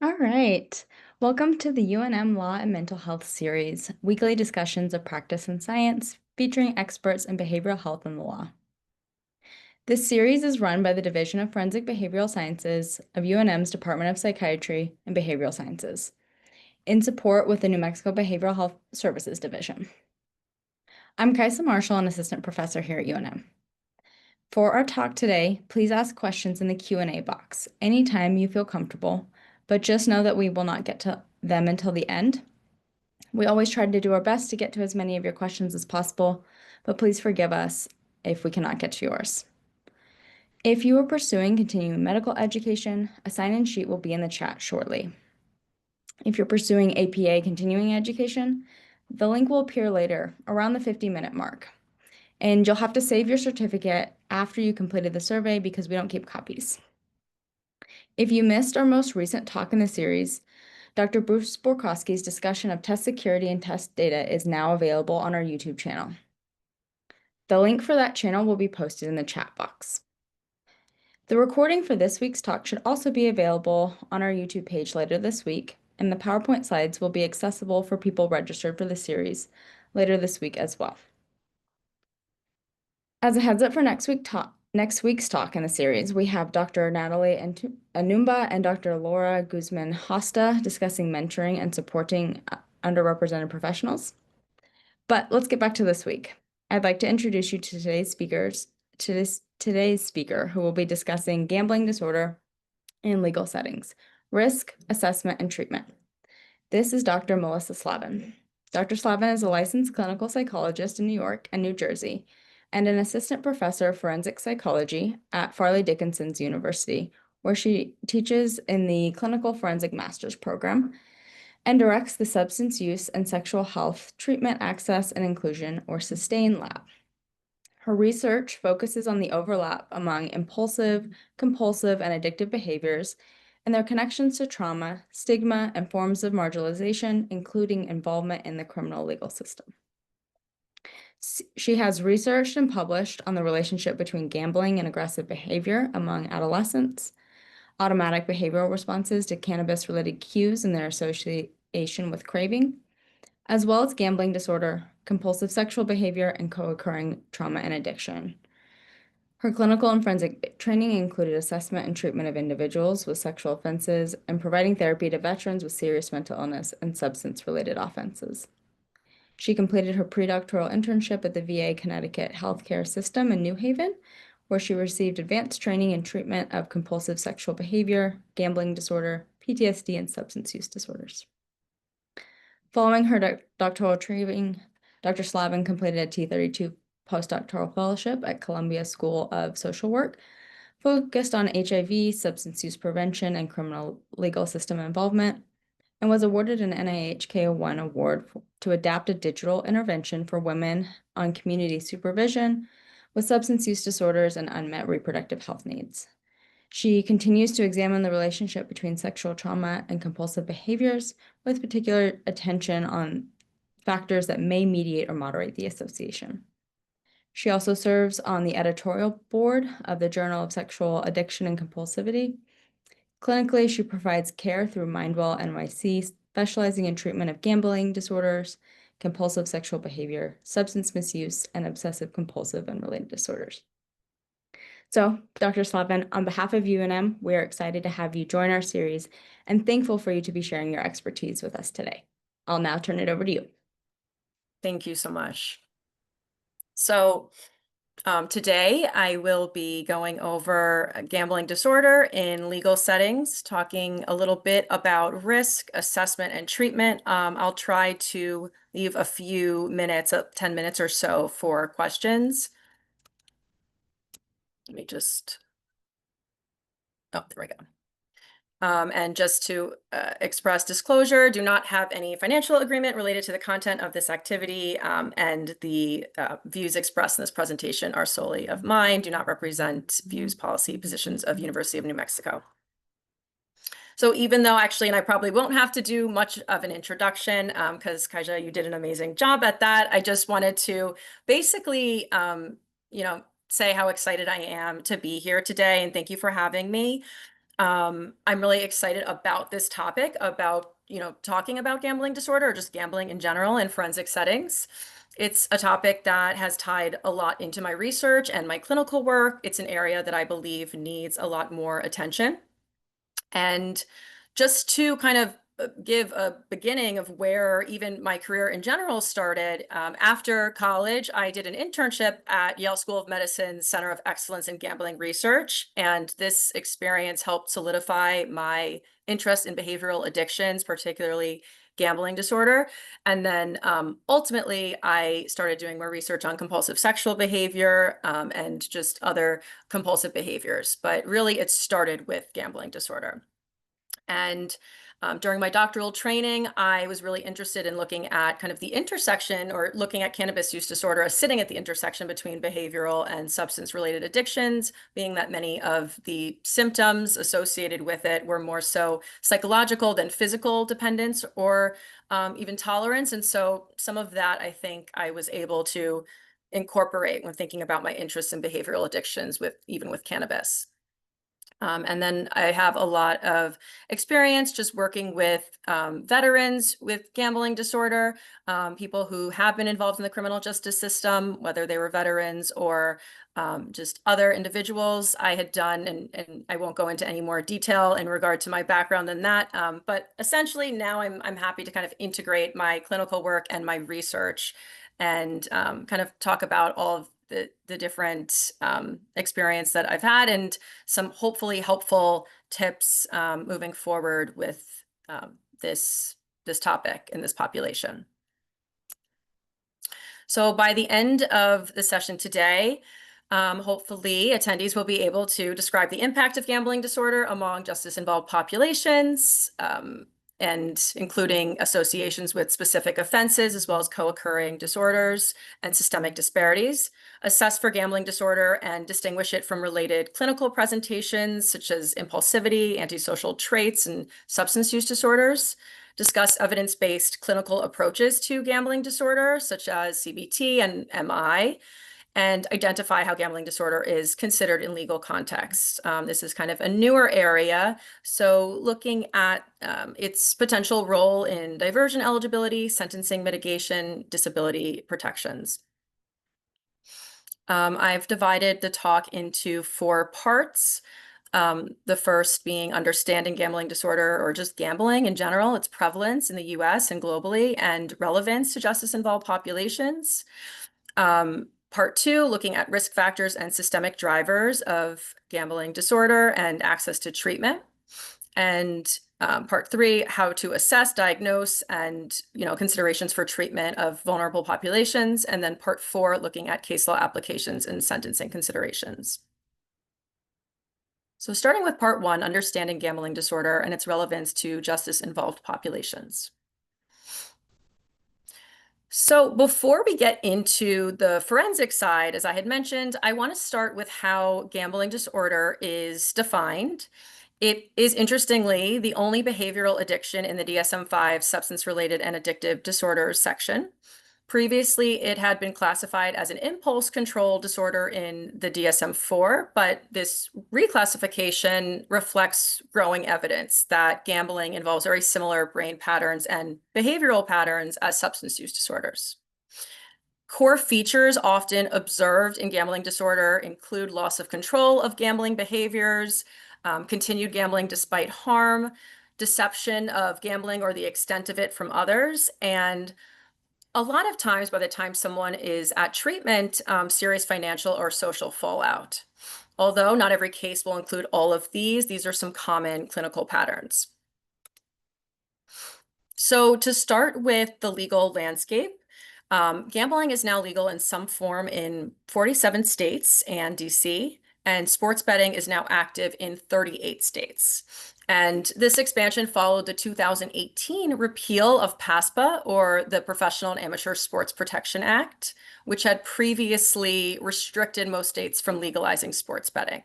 All right. Welcome to the UNM Law and Mental Health series, weekly discussions of practice and science, featuring experts in behavioral health and the law. This series is run by the Division of Forensic Behavioral Sciences of UNM's Department of Psychiatry and Behavioral Sciences, in support with the New Mexico Behavioral Health Services Division. I'm Kaisa Marshall, an assistant professor here at UNM. For our talk today, please ask questions in the Q&A box anytime you feel comfortable, but just know that we will not get to them until the end. We always try to do our best to get to as many of your questions as possible, but please forgive us if we cannot get to yours. If you are pursuing continuing medical education, a sign-in sheet will be in the chat shortly. If you're pursuing APA continuing education, the link will appear later, around the 50-minute mark. And you'll have to save your certificate after you completed the survey because we don't keep copies. If you missed our most recent talk in the series, Dr. Bruce Borkowski's discussion of test security and test data is now available on our YouTube channel. The link for that channel will be posted in the chat box. The recording for this week's talk should also be available on our YouTube page later this week, and the PowerPoint slides will be accessible for people registered for the series later this week as well. As a heads up for next week's talk in the series, we have Dr. Natalie Anumba and Dr. Laura Guzman Hosta discussing mentoring and supporting underrepresented professionals. But let's get back to this week. I'd like to introduce you to today's speaker, who will be discussing gambling disorder in legal settings, risk, assessment, and treatment. This is Dr. Melissa Slavin. Dr. Slavin is a licensed clinical psychologist in New York and New Jersey, and an assistant professor of forensic psychology at Farley Dickinson's University, where she teaches in the Clinical Forensic Master's Program and directs the Substance Use and Sexual Health Treatment Access and Inclusion, or SUSTAIN lab. Her research focuses on the overlap among impulsive, compulsive, and addictive behaviors and their connections to trauma, stigma, and forms of marginalization, including involvement in the criminal legal system. She has researched and published on the relationship between gambling and aggressive behavior among adolescents, automatic behavioral responses to cannabis-related cues and their association with craving, as well as gambling disorder, compulsive sexual behavior, and co-occurring trauma and addiction. Her clinical and forensic training included assessment and treatment of individuals with sexual offenses and providing therapy to veterans with serious mental illness and substance-related offenses. She completed her predoctoral internship at the VA Connecticut Healthcare System in New Haven, where she received advanced training in treatment of compulsive sexual behavior, gambling disorder, PTSD, and substance use disorders. Following her doctoral training, Dr. Slavin completed a T32 postdoctoral fellowship at Columbia School of Social Work, focused on HIV, substance use prevention, and criminal legal system involvement, and was awarded an NIH K01 award to adapt a digital intervention for women on community supervision with substance use disorders and unmet reproductive health needs. She continues to examine the relationship between sexual trauma and compulsive behaviors, with particular attention on factors that may mediate or moderate the association. She also serves on the editorial board of the Journal of Sexual Addiction and Compulsivity. Clinically, she provides care through MindWell NYC, specializing in treatment of gambling disorders, compulsive sexual behavior, substance misuse, and obsessive-compulsive and related disorders. So, Dr. Slavin, on behalf of UNM, we are excited to have you join our series and thankful for you to be sharing your expertise with us today. I'll now turn it over to you. Thank you so much. So, today, I will be going over gambling disorder in legal settings, talking a little bit about risk, assessment, and treatment. I'll try to leave a few minutes, 10 minutes or so, for questions. Let me just, oh, there we go. And just to express disclosure, do not have any financial agreement related to the content of this activity, and the views expressed in this presentation are solely of mine, do not represent views, policy, positions of University of New Mexico. So even though actually, and I probably won't have to do much of an introduction, because Kaja, you did an amazing job at that, I just wanted to basically, say how excited I am to be here today, and thank you for having me. I'm really excited about this topic, about, talking about gambling disorder or just gambling in general in forensic settings. It's a topic that has tied a lot into my research and my clinical work. It's an area that I believe needs a lot more attention. And just to kind of give a beginning of where even my career in general started, after college, I did an internship at Yale School of Medicine's Center of Excellence in Gambling Research. And this experience helped solidify my interest in behavioral addictions, particularly gambling disorder. And then ultimately, I started doing more research on compulsive sexual behavior and just other compulsive behaviors. But really, it started with gambling disorder. And during my doctoral training, I was really interested in looking at kind of the intersection, or looking at cannabis use disorder as sitting at the intersection between behavioral and substance-related addictions, being that many of the symptoms associated with it were more so psychological than physical dependence or even tolerance. And so some of that, I think I was able to incorporate when thinking about my interest in behavioral addictions even with cannabis. And then I have a lot of experience just working with veterans with gambling disorder, people who have been involved in the criminal justice system, whether they were veterans or just other individuals. I had done, and I won't go into any more detail in regard to my background than that, but essentially now I'm happy to kind of integrate my clinical work and my research and kind of talk about all of the different experience that I've had and some hopefully helpful tips moving forward with this topic in this population. So by the end of the session today, hopefully attendees will be able to describe the impact of gambling disorder among justice-involved populations, and including associations with specific offenses, as well as co-occurring disorders and systemic disparities, assess for gambling disorder and distinguish it from related clinical presentations, such as impulsivity, antisocial traits, and substance use disorders, discuss evidence-based clinical approaches to gambling disorder, such as CBT and MI, and identify how gambling disorder is considered in legal context. This is kind of a newer area, so looking at its potential role in diversion eligibility, sentencing mitigation, disability protections. I've divided the talk into 4 parts. The first being understanding gambling disorder, or just gambling in general, its prevalence in the US and globally, and relevance to justice-involved populations. Part 2, looking at risk factors and systemic drivers of gambling disorder and access to treatment. And part 3, how to assess, diagnose, and considerations for treatment of vulnerable populations. And then part 4, looking at case law applications and sentencing considerations. So starting with part 1, understanding gambling disorder and its relevance to justice-involved populations. So before we get into the forensic side, as I had mentioned, I want to start with how gambling disorder is defined. It is, interestingly, the only behavioral addiction in the DSM-5 substance-related and addictive disorders section. Previously, it had been classified as an impulse control disorder in the DSM-4, but this reclassification reflects growing evidence that gambling involves very similar brain patterns and behavioral patterns as substance use disorders. Core features often observed in gambling disorder include loss of control of gambling behaviors, continued gambling despite harm, deception of gambling or the extent of it from others, and a lot of times, by the time someone is at treatment, serious financial or social fallout. Although not every case will include all of these are some common clinical patterns. So to start with the legal landscape, gambling is now legal in some form in 47 states and DC, and sports betting is now active in 38 states. And this expansion followed the 2018 repeal of PASPA, or the Professional and Amateur Sports Protection Act, which had previously restricted most states from legalizing sports betting.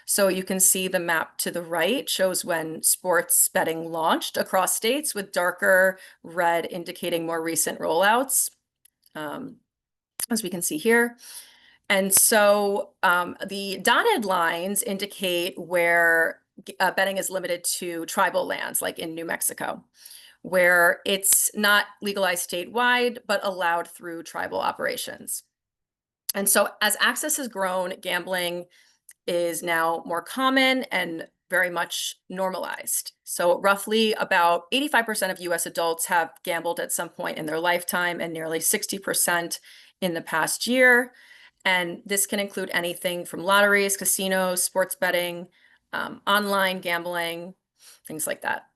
So you can see the map to the right shows when sports betting launched across states, with darker red indicating more recent rollouts, as we can see here. And so the dotted lines indicate where betting is limited to tribal lands, like in New Mexico, where it's not legalized statewide, but allowed through tribal operations. And so as access has grown, gambling is now more common and very much normalized. So roughly about 85% of US adults have gambled at some point in their lifetime, and nearly 60% in the past year. And this can include anything from lotteries, casinos, sports betting, online gambling, things like that.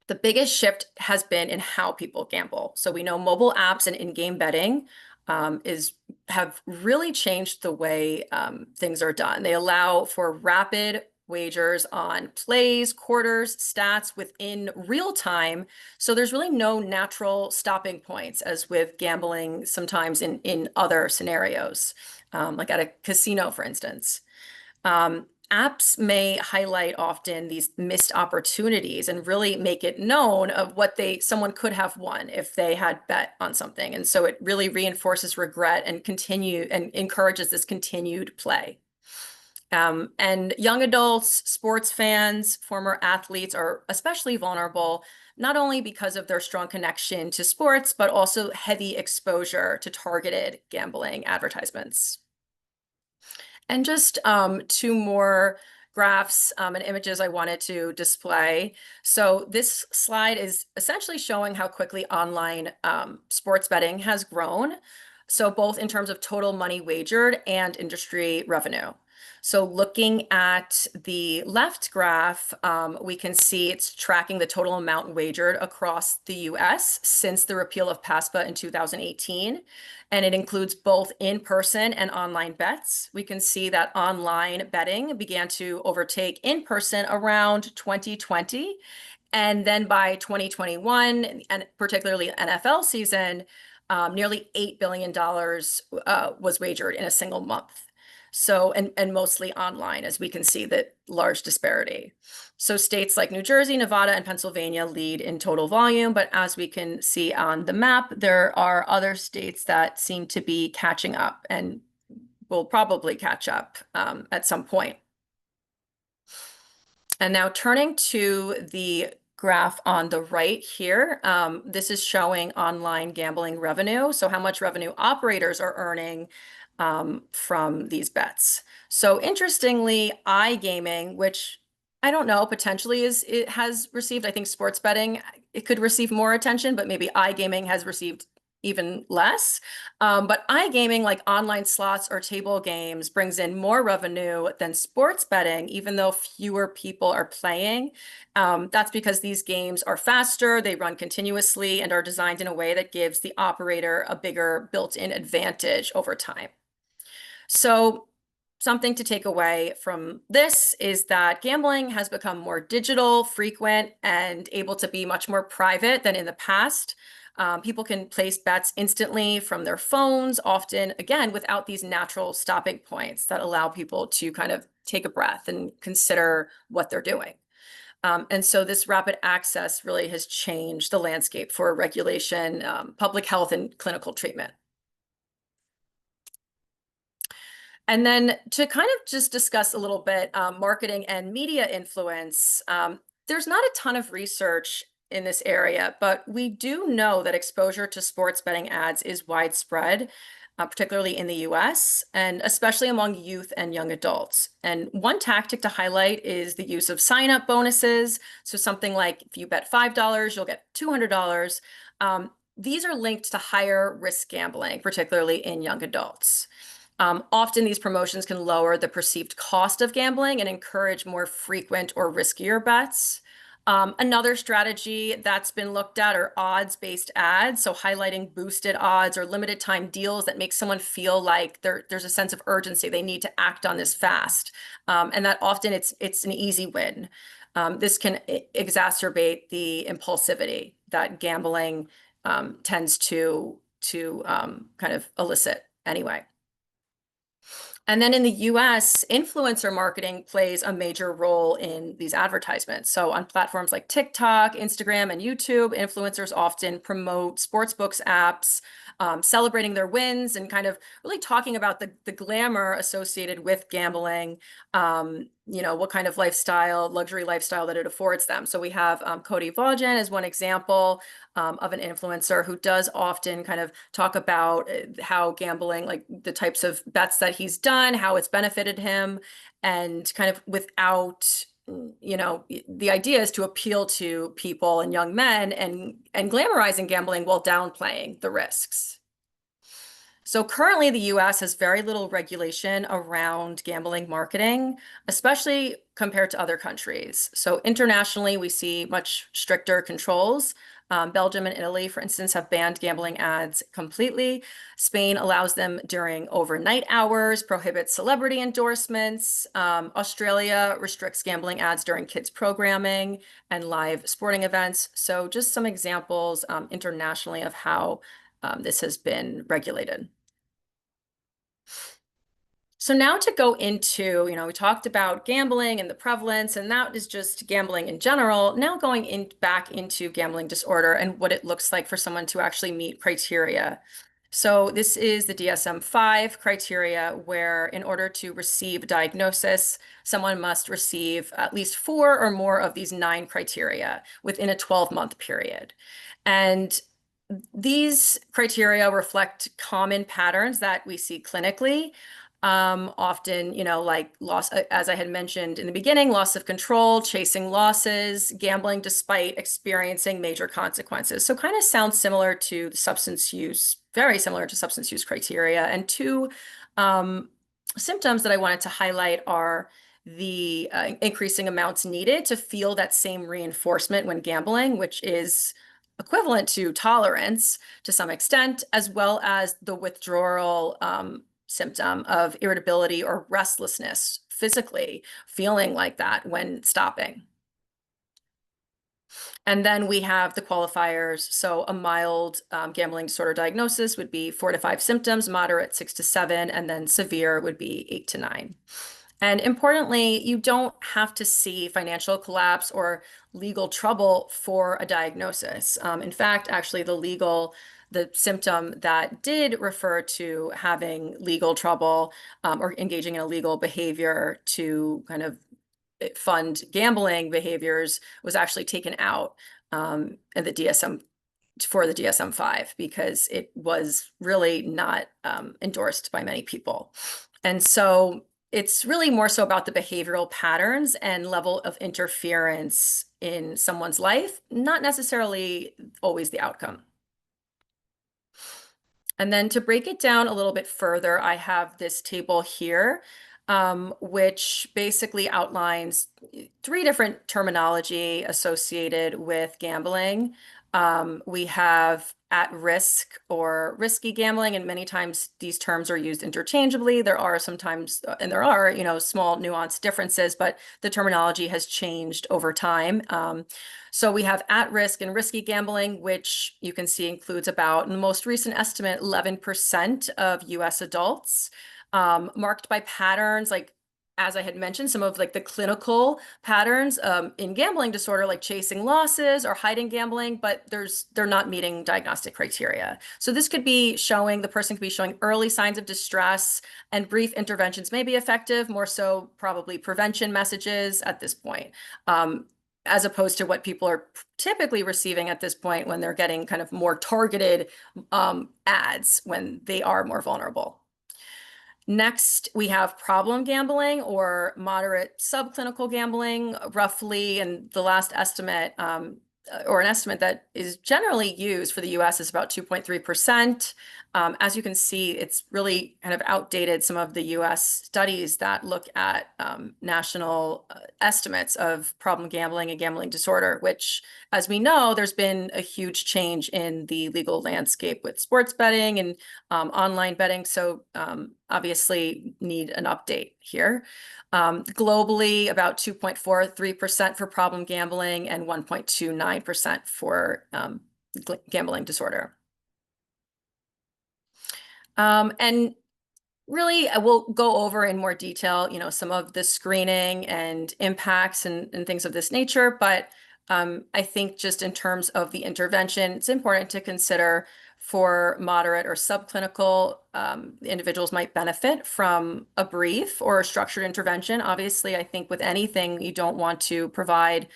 The biggest shift has been in how people gamble. So we know mobile apps and in-game betting have really changed the way things are done. They allow for rapid wagers on plays, quarters, stats within real time. So there's really no natural stopping points, as with gambling sometimes in other scenarios, like at a casino, for instance. Apps may highlight often these missed opportunities and really make it known of what someone could have won if they had bet on something. And so it really reinforces regret and encourages this continued play. And young adults, sports fans, former athletes are especially vulnerable, not only because of their strong connection to sports, but also heavy exposure to targeted gambling advertisements. And just two more graphs and images I wanted to display. So this slide is essentially showing how quickly online sports betting has grown. So both in terms of total money wagered and industry revenue. So looking at the left graph, we can see it's tracking the total amount wagered across the US since the repeal of PASPA in 2018. And it includes both in-person and online bets. We can see that online betting began to overtake in-person around 2020. And then by 2021, and particularly NFL season, nearly $8 billion was wagered in a single month. So, and mostly online, as we can see that large disparity. So states like New Jersey, Nevada, and Pennsylvania lead in total volume, but as we can see on the map, there are other states that seem to be catching up and will probably catch up at some point. And now turning to the graph on the right here, this is showing online gambling revenue. So how much revenue operators are earning from these bets. So interestingly, iGaming, which I don't know, potentially it has received, I think sports betting, it could receive more attention, but maybe iGaming has received even less. But iGaming, like online slots or table games, brings in more revenue than sports betting, even though fewer people are playing. That's because these games are faster, they run continuously, and are designed in a way that gives the operator a bigger built-in advantage over time. So something to take away from this is that gambling has become more digital, frequent, and able to be much more private than in the past. People can place bets instantly from their phones, often, again, without these natural stopping points that allow people to kind of take a breath and consider what they're doing. And so this rapid access really has changed the landscape for regulation, public health, and clinical treatment. And then to kind of just discuss a little bit marketing and media influence, there's not a ton of research in this area, but we do know that exposure to sports betting ads is widespread, particularly in the US, and especially among youth and young adults. And one tactic to highlight is the use of sign-up bonuses. So something like if you bet $5, you'll get $200. These are linked to higher risk gambling, particularly in young adults. Often these promotions can lower the perceived cost of gambling and encourage more frequent or riskier bets. Another strategy that's been looked at are odds-based ads, so highlighting boosted odds or limited time deals that make someone feel like there's a sense of urgency. They need to act on this fast, and that often it's an easy win. This can exacerbate the impulsivity that gambling tends to kind of elicit anyway. And then in the US, influencer marketing plays a major role in these advertisements. So on platforms like TikTok, Instagram, and YouTube, influencers often promote sportsbooks apps, celebrating their wins and kind of really talking about the glamour associated with gambling. what kind of lifestyle, luxury lifestyle that it affords them. So we have Cody Vaughan as one example of an influencer who does often kind of talk about how gambling, like the types of bets that he's done, how it's benefited him, and kind of without, the idea is to appeal to people and young men and glamorizing gambling while downplaying the risks. So currently, the US has very little regulation around gambling marketing, especially compared to other countries. So internationally, we see much stricter controls. Belgium and Italy, for instance, have banned gambling ads completely. Spain allows them during overnight hours, prohibits celebrity endorsements. Australia restricts gambling ads during kids' programming and live sporting events. So just some examples internationally of how this has been regulated. So now to go into, we talked about gambling and the prevalence, and that is just gambling in general. Now going back into gambling disorder and what it looks like for someone to actually meet criteria. So this is the DSM-5 criteria, where in order to receive a diagnosis, someone must receive at least 4 or more of these 9 criteria within a 12-month period. And these criteria reflect common patterns that we see clinically. Often, like loss, as I had mentioned in the beginning, loss of control, chasing losses, gambling despite experiencing major consequences. So kind of sounds similar to substance use, very similar to substance use criteria. And 2 symptoms that I wanted to highlight are the increasing amounts needed to feel that same reinforcement when gambling, which is equivalent to tolerance to some extent, as well as the withdrawal symptom of irritability or restlessness, physically feeling like that when stopping. And then we have the qualifiers. So a mild gambling disorder diagnosis would be 4 to 5 symptoms, moderate 6 to 7, and then severe would be 8 to 9. And importantly, you don't have to see financial collapse or legal trouble for a diagnosis. In fact, actually, the symptom that did refer to having legal trouble or engaging in illegal behavior to kind of fund gambling behaviors was actually taken out in the DSM for the DSM-5 because it was really not endorsed by many people. And so it's really more so about the behavioral patterns and level of interference in someone's life, not necessarily always the outcome. And then to break it down a little bit further, I have this table here, which basically outlines 3 different terminology associated with gambling. We have at risk or risky gambling, and many times these terms are used interchangeably. There are sometimes, and there are, small nuanced differences, but the terminology has changed over time. So we have at risk and risky gambling, which you can see includes about, in the most recent estimate, 11% of US adults, marked by patterns like, as I had mentioned, some of like the clinical patterns in gambling disorder, like chasing losses or hiding gambling, but they're not meeting diagnostic criteria. So this could be showing, the person could be showing early signs of distress, and brief interventions may be effective, more so probably prevention messages at this point, as opposed to what people are typically receiving at this point when they're getting kind of more targeted ads when they are more vulnerable. Next, we have problem gambling or moderate subclinical gambling, roughly, and the last estimate, or an estimate that is generally used for the US is about 2.3%. As you can see, it's really kind of outdated some of the US studies that look at national estimates of problem gambling and gambling disorder, which, as we know, there's been a huge change in the legal landscape with sports betting and online betting. So obviously need an update here. Globally, about 2.43% for problem gambling and 1.29% for gambling disorder. And really, we'll go over in more detail, some of the screening and impacts and things of this nature. But I think just in terms of the intervention, it's important to consider for moderate or subclinical individuals might benefit from a brief or a structured intervention. Obviously, I think with anything, you don't want to provide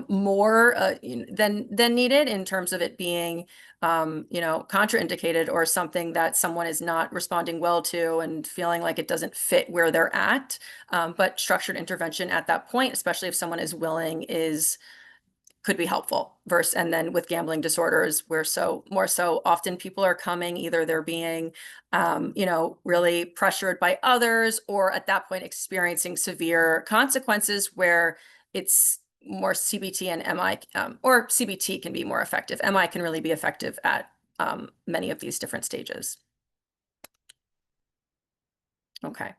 more than needed in terms of it being contraindicated or something that someone is not responding well to and feeling like it doesn't fit where they're at. But structured intervention at that point, especially if someone is willing, could be helpful. And then with gambling disorders, more so often people are coming, either they're being really pressured by others, or at that point experiencing severe consequences where it's more CBT and MI, or CBT can be more effective. MI can really be effective at many of these different stages. Okay.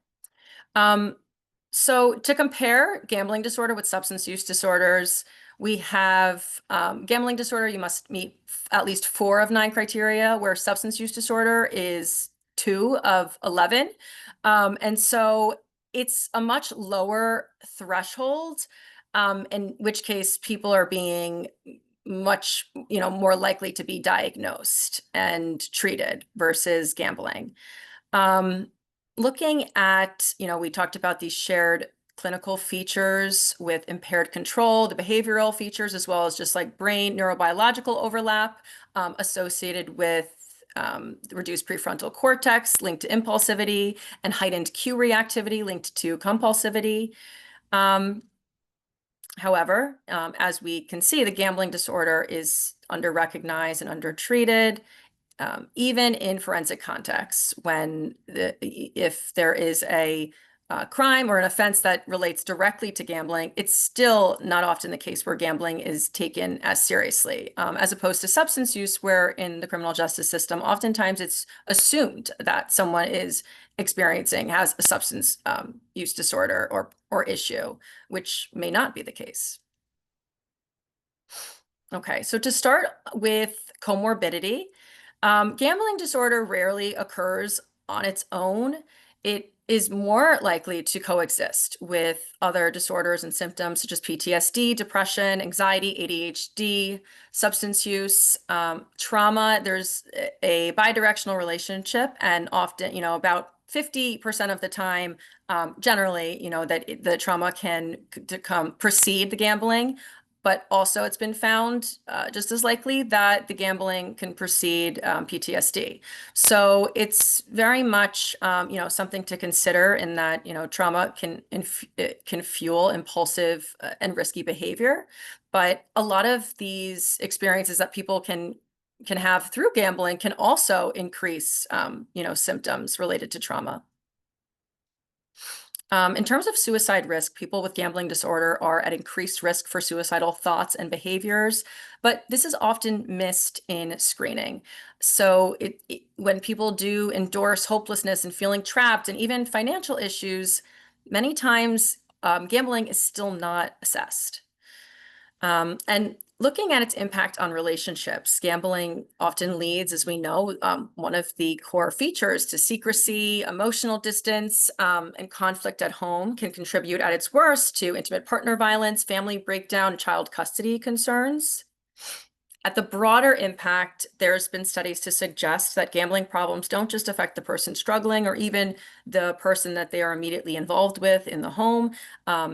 So to compare gambling disorder with substance use disorders, we have gambling disorder, you must meet at least 4 of 9 criteria, where substance use disorder is 2 of 11. And so it's a much lower threshold, in which case people are being much more likely to be diagnosed and treated versus gambling. Looking at, we talked about these shared clinical features with impaired control, the behavioral features, as well as just like brain neurobiological overlap associated with reduced prefrontal cortex linked to impulsivity, and heightened cue reactivity linked to compulsivity. However, as we can see, the gambling disorder is under-recognized and under-treated. Even in forensic contexts, if there is a crime or an offense that relates directly to gambling, it's still not often the case where gambling is taken as seriously, as opposed to substance use, where in the criminal justice system, oftentimes it's assumed that someone has a substance use disorder or issue, which may not be the case. Okay, so to start with comorbidity, gambling disorder rarely occurs on its own. It is more likely to coexist with other disorders and symptoms such as PTSD, depression, anxiety, ADHD, substance use, trauma. There's a bidirectional relationship, and often, about 50% of the time, generally, that the trauma can precede the gambling. But also it's been found just as likely that the gambling can precede PTSD. So it's very much, something to consider, in that, trauma can fuel impulsive and risky behavior. But a lot of these experiences that people can have through gambling can also increase, symptoms related to trauma. In terms of suicide risk, people with gambling disorder are at increased risk for suicidal thoughts and behaviors, but this is often missed in screening. So when people do endorse hopelessness and feeling trapped and even financial issues, many times gambling is still not assessed. And looking at its impact on relationships, gambling often leads, as we know, one of the core features to secrecy, emotional distance, and conflict at home can contribute at its worst to intimate partner violence, family breakdown, child custody concerns. At the broader impact, there's been studies to suggest that gambling problems don't just affect the person struggling or even the person that they are immediately involved with in the home.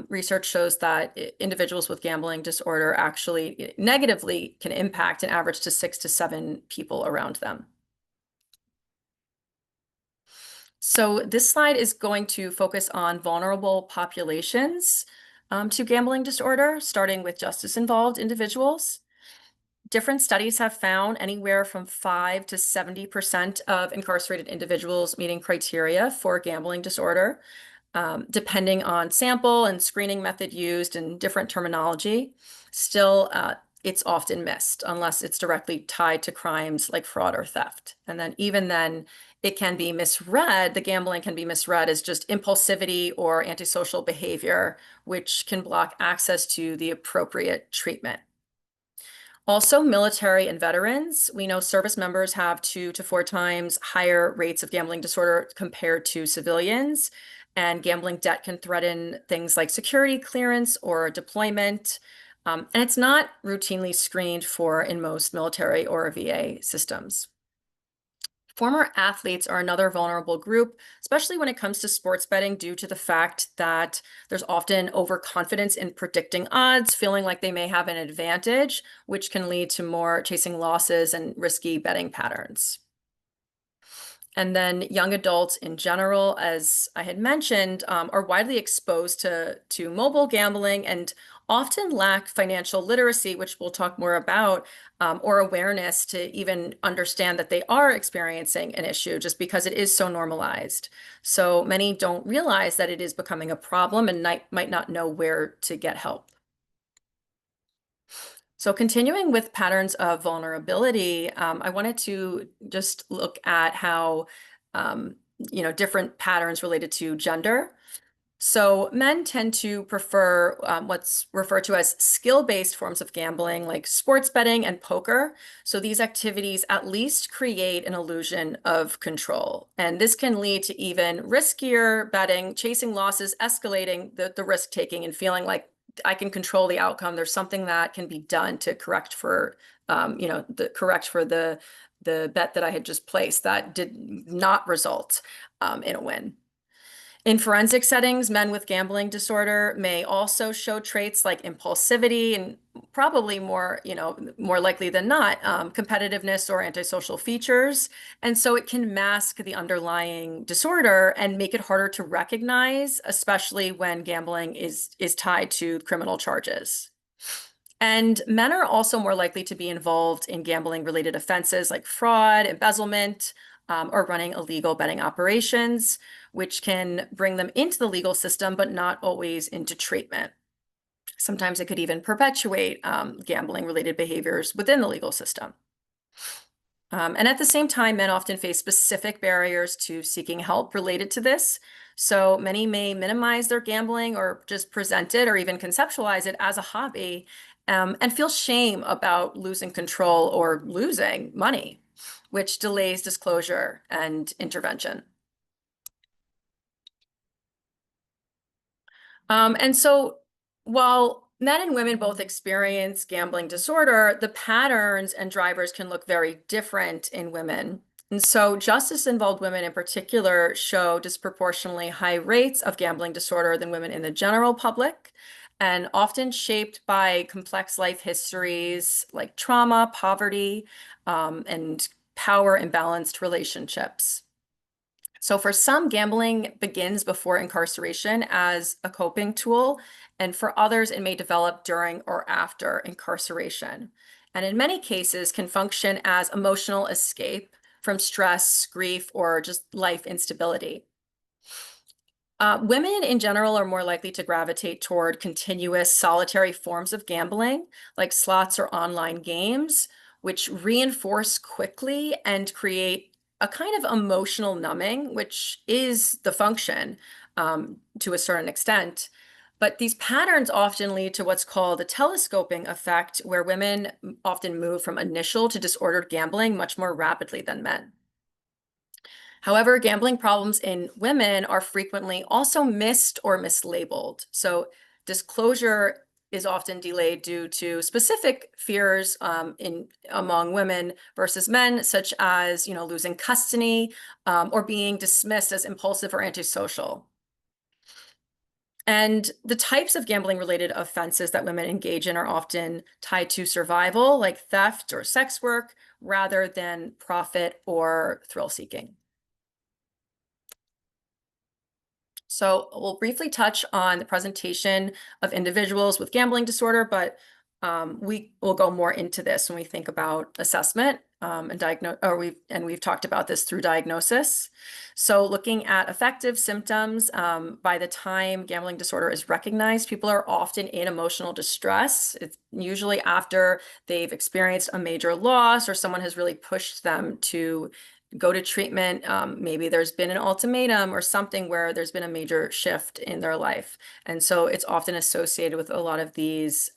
Research shows that individuals with gambling disorder actually negatively can impact an average to 6 to 7 people around them. So this slide is going to focus on vulnerable populations to gambling disorder, starting with justice-involved individuals. Different studies have found anywhere from 5 to 70% of incarcerated individuals meeting criteria for gambling disorder, depending on sample and screening method used and different terminology. Still, it's often missed unless it's directly tied to crimes like fraud or theft. And then even then, it can be misread, the gambling can be misread as just impulsivity or antisocial behavior, which can block access to the appropriate treatment. Also, military and veterans, we know service members have 2 to 4 times higher rates of gambling disorder compared to civilians, and gambling debt can threaten things like security clearance or deployment. And it's not routinely screened for in most military or VA systems. Former athletes are another vulnerable group, especially when it comes to sports betting, due to the fact that there's often overconfidence in predicting odds, feeling like they may have an advantage, which can lead to more chasing losses and risky betting patterns. And then young adults in general, as I had mentioned, are widely exposed to mobile gambling and often lack financial literacy, which we'll talk more about, or awareness to even understand that they are experiencing an issue just because it is so normalized. So many don't realize that it is becoming a problem and might not know where to get help. So continuing with patterns of vulnerability, I wanted to just look at how, different patterns related to gender. So men tend to prefer what's referred to as skill-based forms of gambling, like sports betting and poker. So these activities at least create an illusion of control. And this can lead to even riskier betting, chasing losses, escalating the risk-taking, and feeling like I can control the outcome. There's something that can be done to correct for, the bet that I had just placed that did not result in a win. In forensic settings, men with gambling disorder may also show traits like impulsivity and probably more likely than not, competitiveness or antisocial features. And so it can mask the underlying disorder and make it harder to recognize, especially when gambling is tied to criminal charges. And men are also more likely to be involved in gambling-related offenses like fraud, embezzlement, or running illegal betting operations, which can bring them into the legal system, but not always into treatment. Sometimes it could even perpetuate gambling-related behaviors within the legal system. And at the same time, men often face specific barriers to seeking help related to this. So many may minimize their gambling or just present it or even conceptualize it as a hobby, and feel shame about losing control or losing money, which delays disclosure and intervention. And so while men and women both experience gambling disorder, the patterns and drivers can look very different in women. And so justice-involved women in particular show disproportionately high rates of gambling disorder than women in the general public, and often shaped by complex life histories like trauma, poverty, and power imbalanced relationships. So for some, gambling begins before incarceration as a coping tool, and for others, it may develop during or after incarceration. And in many cases, can function as emotional escape from stress, grief, or just life instability. Women in general are more likely to gravitate toward continuous solitary forms of gambling, like slots or online games, which reinforce quickly and create a kind of emotional numbing, which is the function to a certain extent. But these patterns often lead to what's called a telescoping effect, where women often move from initial to disordered gambling much more rapidly than men. However, gambling problems in women are frequently also missed or mislabeled. So disclosure is often delayed due to specific fears among women versus men, such as losing custody or being dismissed as impulsive or antisocial. And the types of gambling-related offenses that women engage in are often tied to survival, like theft or sex work, rather than profit or thrill-seeking. So we'll briefly touch on the presentation of individuals with gambling disorder, but we will go more into this when we think about assessment and diagnose, we've talked about this through diagnosis. So looking at affective symptoms, by the time gambling disorder is recognized, people are often in emotional distress. It's usually after they've experienced a major loss or someone has really pushed them to go to treatment. Maybe there's been an ultimatum or something where there's been a major shift in their life. And so it's often associated with a lot of these,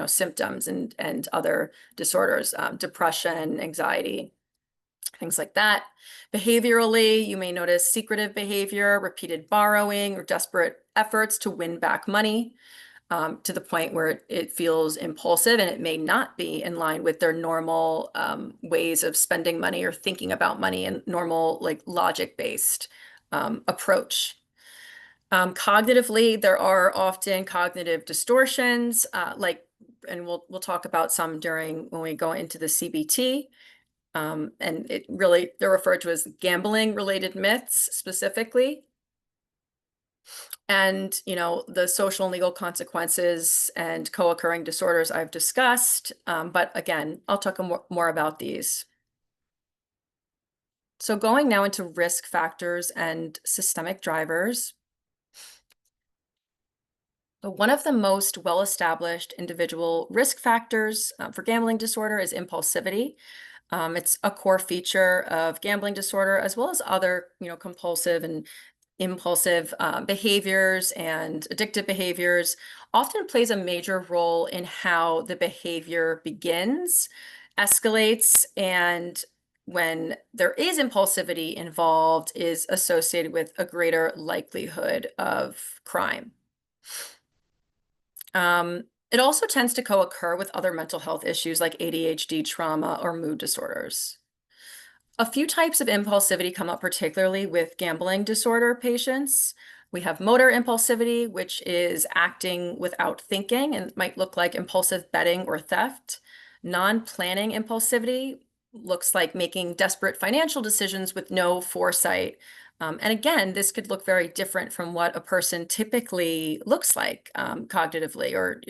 symptoms and other disorders, depression, anxiety, things like that. Behaviorally, you may notice secretive behavior, repeated borrowing, or desperate efforts to win back money. to the point where it feels impulsive and it may not be in line with their normal ways of spending money or thinking about money and normal like logic-based approach. Cognitively, there are often cognitive distortions, and we'll talk about some during when we go into the CBT. And they're referred to as gambling-related myths specifically. And, the social and legal consequences and co-occurring disorders I've discussed. But again, I'll talk more about these. So going now into risk factors and systemic drivers. So one of the most well-established individual risk factors for gambling disorder is impulsivity. It's a core feature of gambling disorder, as well as other, compulsive and impulsive behaviors and addictive behaviors. Often plays a major role in how the behavior begins, escalates, and when there is impulsivity involved, is associated with a greater likelihood of crime. It also tends to co-occur with other mental health issues like ADHD, trauma, or mood disorders. A few types of impulsivity come up particularly with gambling disorder patients. We have motor impulsivity, which is acting without thinking and might look like impulsive betting or theft. Non-planning impulsivity looks like making desperate financial decisions with no foresight. And again, this could look very different from what a person typically looks like cognitively or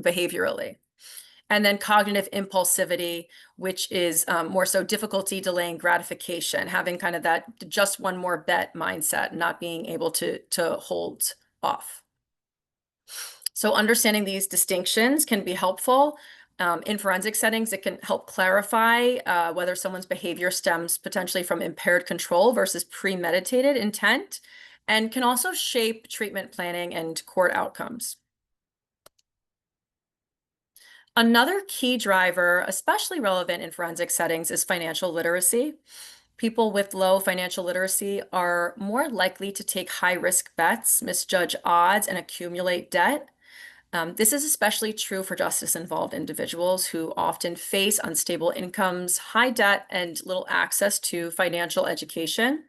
behaviorally. And then cognitive impulsivity, which is more so difficulty delaying gratification, having kind of that just one more bet mindset, not being able to hold off. So understanding these distinctions can be helpful. In forensic settings, it can help clarify whether someone's behavior stems potentially from impaired control versus premeditated intent, and can also shape treatment planning and court outcomes. Another key driver, especially relevant in forensic settings, is financial literacy. People with low financial literacy are more likely to take high-risk bets, misjudge odds, and accumulate debt. This is especially true for justice-involved individuals who often face unstable incomes, high debt, and little access to financial education.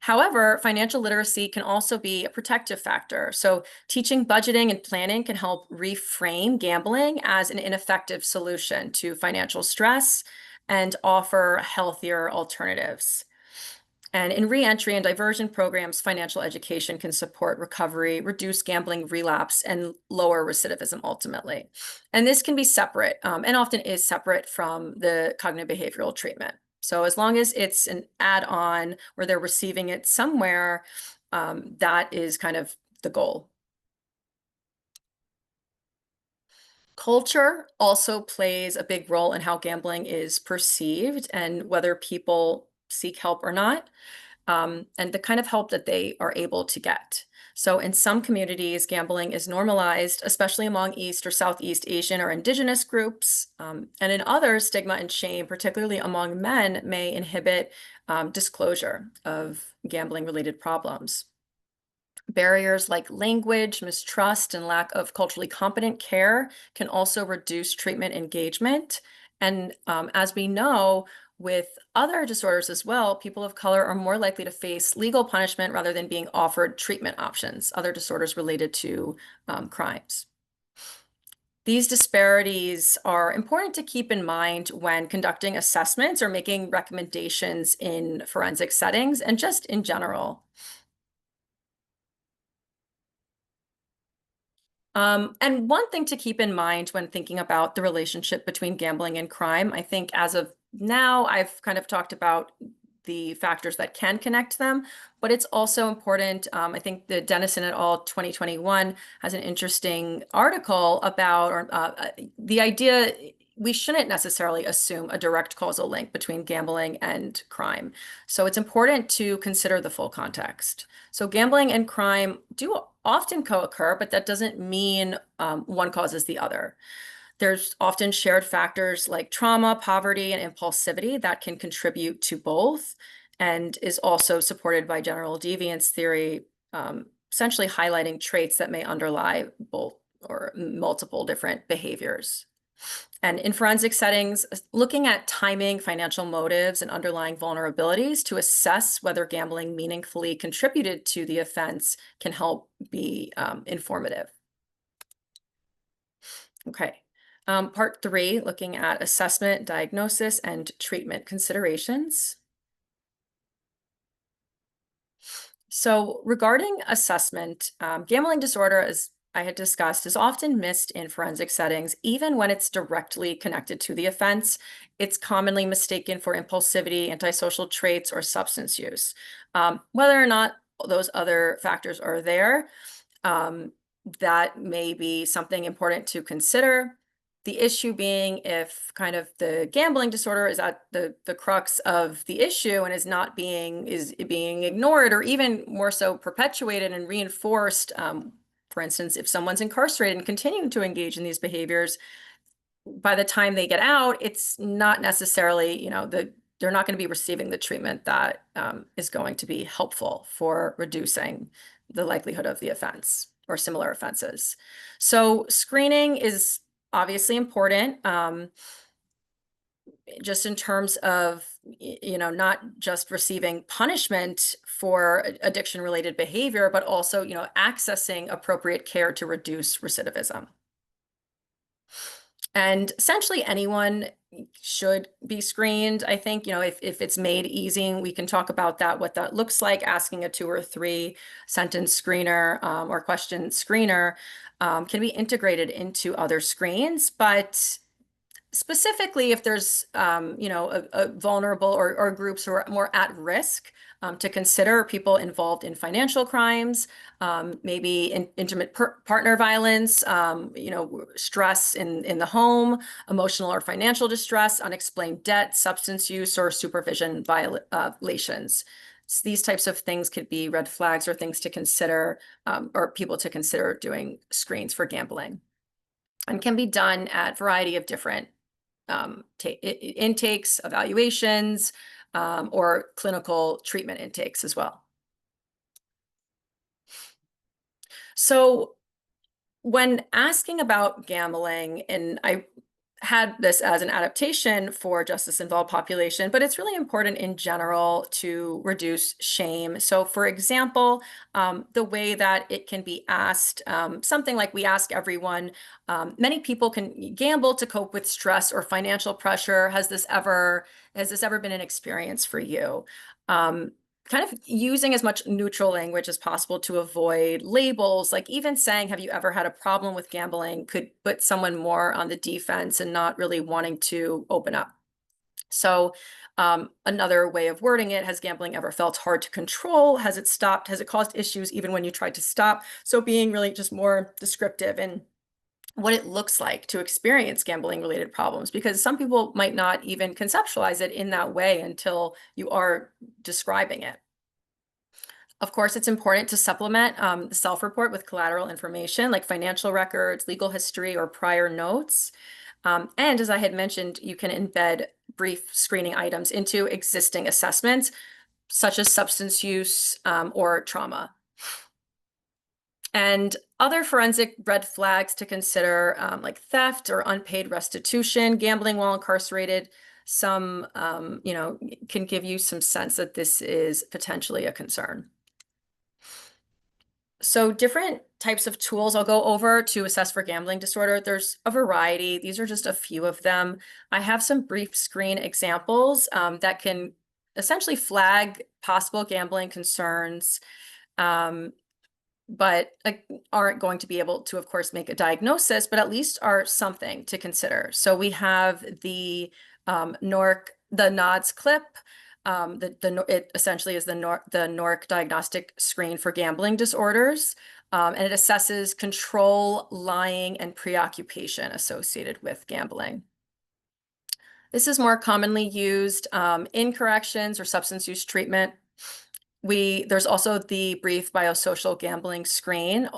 However, financial literacy can also be a protective factor. So teaching budgeting and planning can help reframe gambling as an ineffective solution to financial stress and offer healthier alternatives. And in reentry and diversion programs, financial education can support recovery, reduce gambling relapse, and lower recidivism ultimately. And this can be separate, and often is separate from the cognitive behavioral treatment. So as long as it's an add-on where they're receiving it somewhere, that is kind of the goal. Culture also plays a big role in how gambling is perceived and whether people seek help or not, and the kind of help that they are able to get. So in some communities, gambling is normalized, especially among East or Southeast Asian or Indigenous groups. And in others, stigma and shame, particularly among men, may inhibit disclosure of gambling-related problems. Barriers like language, mistrust, and lack of culturally competent care can also reduce treatment engagement. And as we know, with other disorders as well, people of color are more likely to face legal punishment rather than being offered treatment options, other disorders related to crimes. These disparities are important to keep in mind when conducting assessments or making recommendations in forensic settings and just in general. And one thing to keep in mind when thinking about the relationship between gambling and crime, I think as of now, I've kind of talked about the factors that can connect them, but it's also important. I think the Dennison et al. 2021 has an interesting article about the idea we shouldn't necessarily assume a direct causal link between gambling and crime. So it's important to consider the full context. So gambling and crime do often co-occur, but that doesn't mean one causes the other. There's often shared factors like trauma, poverty, and impulsivity that can contribute to both, and is also supported by general deviance theory, essentially highlighting traits that may underlie both or multiple different behaviors. And in forensic settings, looking at timing, financial motives, and underlying vulnerabilities to assess whether gambling meaningfully contributed to the offense can help be informative. Okay. Part 3, looking at assessment, diagnosis, and treatment considerations. So regarding assessment, gambling disorder, as I had discussed, is often missed in forensic settings, even when it's directly connected to the offense. It's commonly mistaken for impulsivity, antisocial traits, or substance use. Whether or not those other factors are there, that may be something important to consider. The issue being if kind of the gambling disorder is at the crux of the issue and is being ignored, or even more so perpetuated and reinforced. For instance, if someone's incarcerated and continuing to engage in these behaviors, by the time they get out, it's not necessarily, they're not going to be receiving the treatment that is going to be helpful for reducing the likelihood of the offense or similar offenses. So screening is obviously important, just in terms of, not just receiving punishment for addiction-related behavior, but also, accessing appropriate care to reduce recidivism. And essentially anyone should be screened. I think, if it's made easy, we can talk about that, what that looks like, asking a 2 or 3 sentence screener or question screener can be integrated into other screens. But specifically, if there's, a vulnerable or groups who are more at risk, to consider people involved in financial crimes, maybe intimate partner violence, stress in the home, emotional or financial distress, unexplained debt, substance use, or supervision violations. So these types of things could be red flags or things to consider, or people to consider doing screens for gambling, and can be done at a variety of different intakes, evaluations, or clinical treatment intakes as well. So when asking about gambling, and I had this as an adaptation for justice-involved population, but it's really important in general to reduce shame. So for example, the way that it can be asked, something like we ask everyone, many people can gamble to cope with stress or financial pressure. Has this ever been an experience for you? Kind of using as much neutral language as possible to avoid labels, like even saying, have you ever had a problem with gambling, could put someone more on the defense and not really wanting to open up. So another way of wording it, has gambling ever felt hard to control? Has it stopped? Has it caused issues even when you tried to stop? So being really just more descriptive in what it looks like to experience gambling related problems, because some people might not even conceptualize it in that way until you are describing it. Of course, it's important to supplement the self-report with collateral information like financial records, legal history, or prior notes. And as I had mentioned, you can embed brief screening items into existing assessments, such as substance use or trauma. And other forensic red flags to consider, like theft or unpaid restitution, gambling while incarcerated, some, can give you some sense that this is potentially a concern. So different types of tools I'll go over to assess for gambling disorder. There's a variety. These are just a few of them. I have some brief screen examples that can essentially flag possible gambling concerns, but aren't going to be able to, of course, make a diagnosis, but at least are something to consider. So we have the NODS clip. It essentially is the NORC diagnostic screen for gambling disorders, and it assesses control, lying, and preoccupation associated with gambling. This is more commonly used in corrections or substance use treatment. There's also the brief biosocial gambling screen.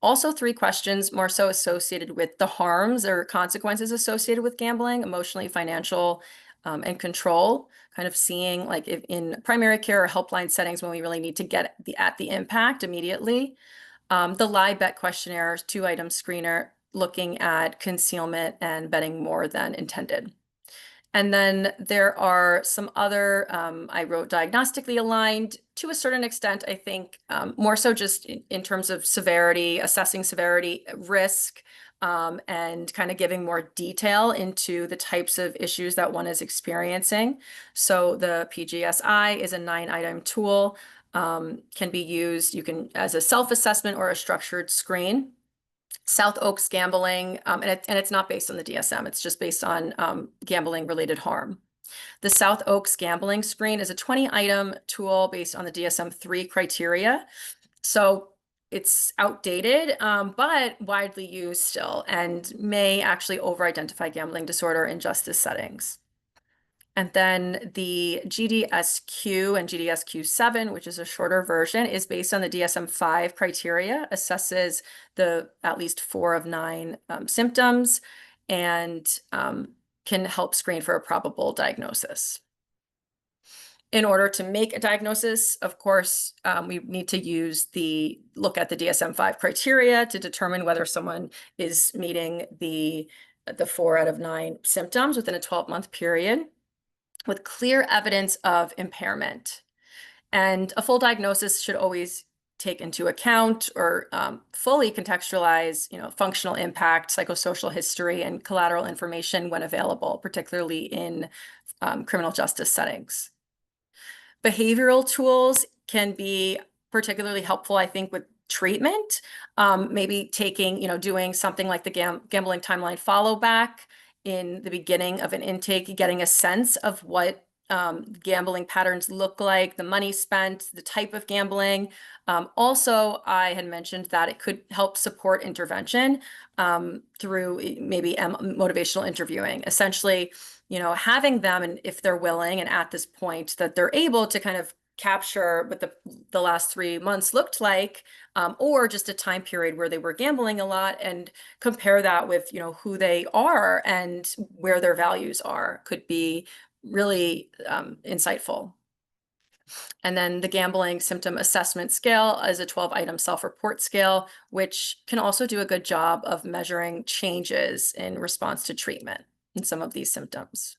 Also 3 questions more so associated with the harms or consequences associated with gambling, emotionally, financial, and control, kind of seeing like if in primary care or helpline settings when we really need to get at the impact immediately. The lie bet questionnaire, 2-item screener, looking at concealment and betting more than intended. And then there are some other, I wrote diagnostically aligned to a certain extent, I think, more so just in terms of severity, assessing severity, risk, and kind of giving more detail into the types of issues that one is experiencing. So the PGSI is a 9-item tool, can be used, you can, as a self-assessment or a structured screen. South Oaks gambling, and it's not based on the DSM, it's just based on gambling related harm. The South Oaks gambling screen is a 20-item tool based on the DSM-3 criteria. So it's outdated, but widely used still, and may actually over-identify gambling disorder in justice settings. And then the GDSQ and GDSQ-7, which is a shorter version, is based on the DSM-5 criteria, assesses the at least 4 of 9 symptoms, and can help screen for a probable diagnosis. In order to make a diagnosis, of course, we need to look at the DSM-5 criteria to determine whether someone is meeting the 4 out of 9 symptoms within a 12-month period, with clear evidence of impairment. And a full diagnosis should always take into account or fully contextualize, functional impact, psychosocial history, and collateral information when available, particularly in criminal justice settings. Behavioral tools can be particularly helpful, I think, with treatment, maybe doing something like the gambling timeline follow back in the beginning of an intake, getting a sense of what gambling patterns look like, the money spent, the type of gambling. Also, I had mentioned that it could help support intervention through maybe motivational interviewing. Essentially, having them, and if they're willing and at this point that they're able to kind of capture what the last 3 months looked like, or just a time period where they were gambling a lot, and compare that with who they are and where their values are, could be really insightful. And then the gambling symptom assessment scale is a 12-item self-report scale, which can also do a good job of measuring changes in response to treatment in some of these symptoms.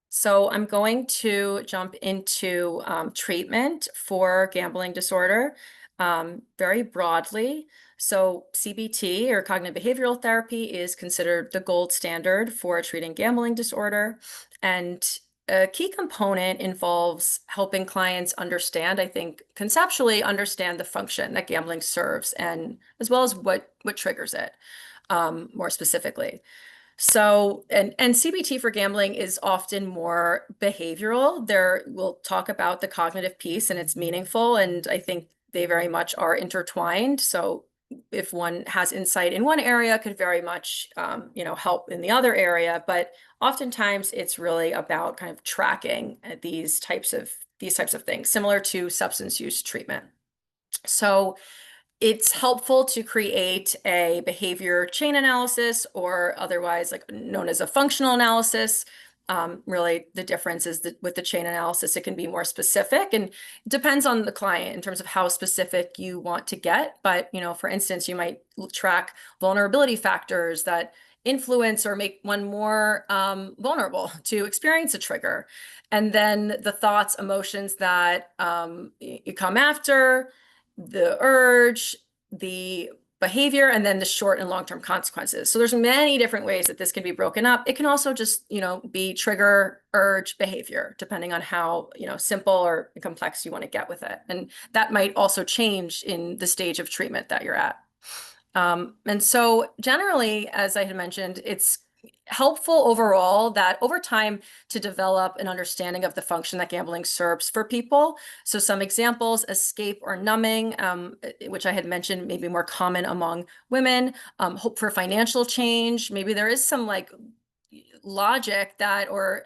So I'm going to jump into treatment for gambling disorder very broadly. So CBT, or cognitive behavioral therapy, is considered the gold standard for treating gambling disorder. And a key component involves helping clients understand, I think, conceptually understand the function that gambling serves, and as well as what triggers it more specifically. So, and CBT for gambling is often more behavioral. We'll talk about the cognitive piece, and it's meaningful, and I think they very much are intertwined. So if one has insight in one area, could very much help in the other area. But oftentimes it's really about kind of tracking these types of things, similar to substance use treatment. So it's helpful to create a behavior chain analysis, or otherwise known as a functional analysis. Really, the difference is that with the chain analysis, it can be more specific, and it depends on the client in terms of how specific you want to get. But, for instance, you might track vulnerability factors that influence or make one more vulnerable to experience a trigger. And then the thoughts, emotions that you come after, the urge, the behavior, and then the short and long-term consequences. So there's many different ways that this can be broken up. It can also just, be trigger, urge, behavior, depending on how, simple or complex you want to get with it. And that might also change in the stage of treatment that you're at. And so generally, as I had mentioned, it's helpful overall that over time to develop an understanding of the function that gambling serves for people. So some examples: escape or numbing, which I had mentioned may be more common among women. Hope for financial change. Maybe there is some logic that, or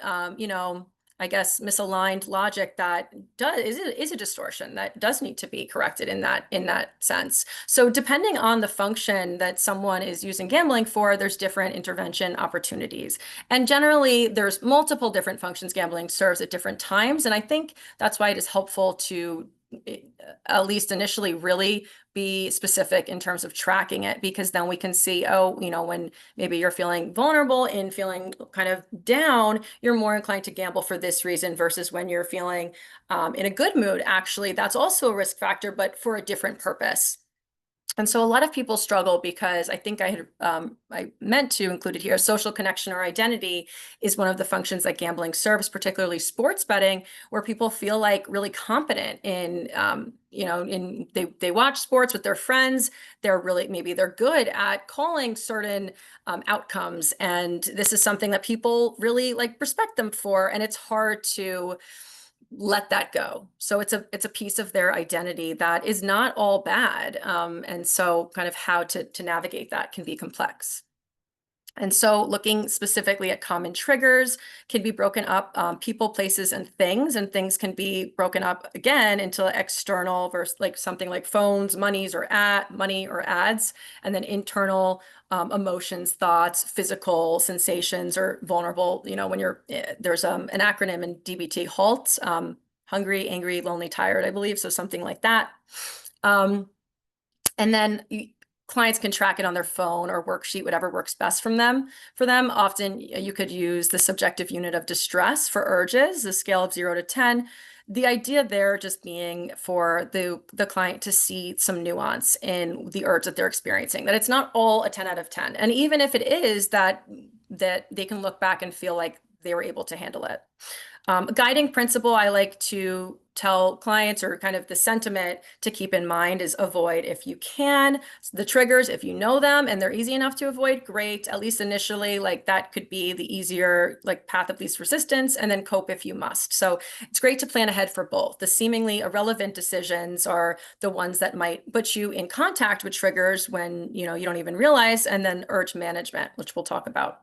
I guess misaligned logic that is a distortion that does need to be corrected in that sense. So depending on the function that someone is using gambling for, there's different intervention opportunities. And generally, there's multiple different functions gambling serves at different times. And I think that's why it is helpful to at least initially, really be specific in terms of tracking it, because then we can see, oh, when maybe you're feeling vulnerable and feeling kind of down, you're more inclined to gamble for this reason, versus when you're feeling in a good mood, actually, that's also a risk factor, but for a different purpose. And so a lot of people struggle because I think I meant to include it here. Social connection or identity is one of the functions that gambling serves, particularly sports betting, where people feel like really competent in, they watch sports with their friends. Maybe they're good at calling certain outcomes. And this is something that people really respect them for. And it's hard to let that go. So it's a piece of their identity that is not all bad. And so kind of how to navigate that can be complex. And so looking specifically at common triggers can be broken up, people, places, and things can be broken up again into external versus something like phones, money or ads, and then internal emotions, thoughts, physical sensations, or vulnerable. When there's an acronym in DBT, HALT, hungry, angry, lonely, tired, I believe. So something like that. And then clients can track it on their phone or worksheet, whatever works best for them. Often you could use the subjective unit of distress for urges, the scale of 0 to 10. The idea there just being for the client to see some nuance in the urge that they're experiencing, that it's not all a 10 out of 10. And even if it is, that they can look back and feel like they were able to handle it. A guiding principle I like to tell clients, or kind of the sentiment to keep in mind, is avoid if you can. The triggers, if you know them and they're easy enough to avoid, great. At least initially, that could be the easier path of least resistance, and then cope if you must. So it's great to plan ahead for both. The seemingly irrelevant decisions are the ones that might put you in contact with triggers when you don't even realize, and then urge management, which we'll talk about.